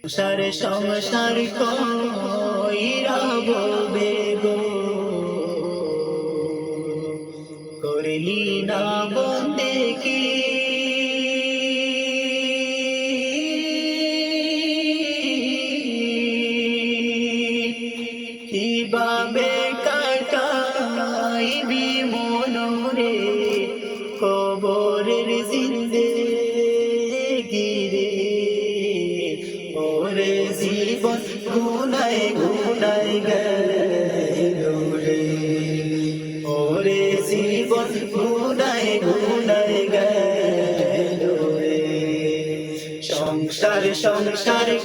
সংসার কইরা বলবে গো, করলি না বন্দেগি। কিভাবে কাটাইবি মনরে কবরের জিন্দেগি রে। ওরে জীবন গুনায় গুনায় গেল রে, ওরে জীবন গুনায় গুনায় গেল রে। সংসার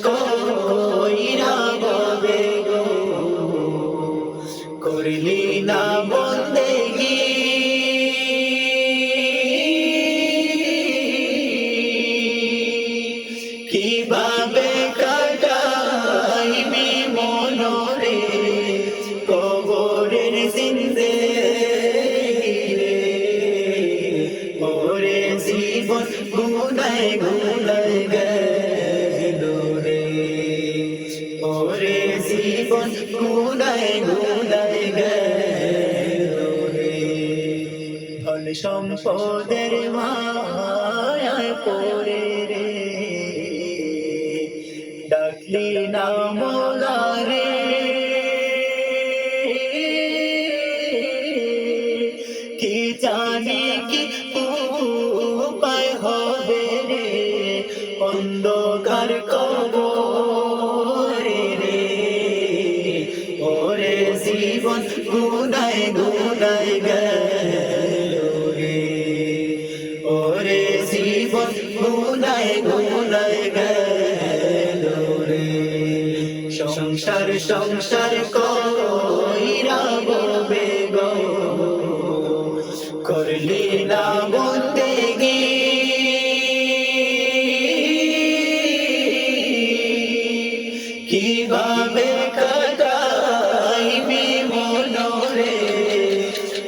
কইরা ববে গো, করলি না বন্দেগি। কিভাবে কাটাইবি মনরে কবরের জিন্দেগি রে। ওরে জীবন গুনায় গুনায় গেল রে, ওরে জীবন গুনায় গুনায় গেল রে। ধন সম্পদের মায়ায় পড়ে রে, ডাকলি না মোলা রে। কি জানি কি উপায় হবে রে, অন্ধকার কবরে রে। ওরে জীবন গুনায় গুনায় গেল রে, ওরে জীবন গুনায় গুনায় গেল রে। সংসার কইরা ববে গো, করলি না বন্দেগি। কিভাবে কাটাইবি মনরে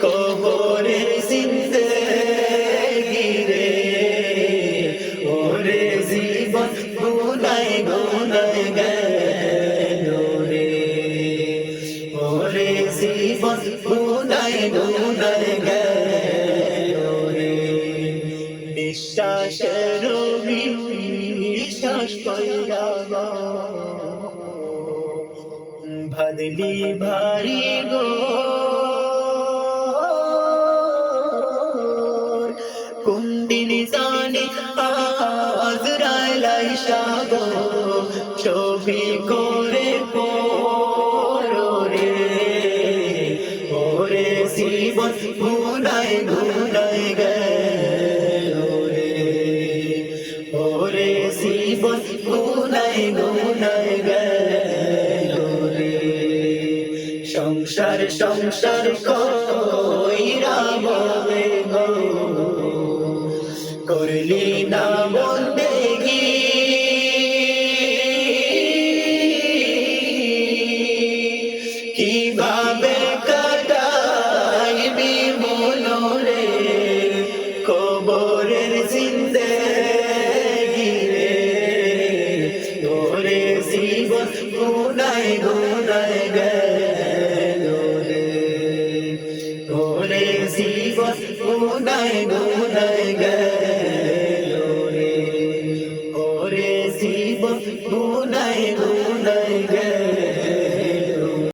কবরের জিন্দেগি রে। ওরে জীবন গুনায় গুনায় গেল রে, ওরে জীবন গুনায় গুনায় গেল রে। বিশ্বাসের বিশ্বাস কইরা ভাদলি ভারি গো, কোন দিন জানি আজরাইল আইসা গো, ছবি করে পড়ো রে। ওরে জীবন গুনায় গুনায় গেল রে, ওরে জীবন গুনায় গুনায় গেল রে। সংসার কইরা ববে গো, করলি না বন্দেগি। কিভাবে কাটাইবি মনরে কবরের জিন্দেগি রে। ওরে জীবন গুনায় গুনায় গেল রে, ওরে জীবন গুনায় গুনায় গেল রে, ওরে জীবন গুনায় গুনায়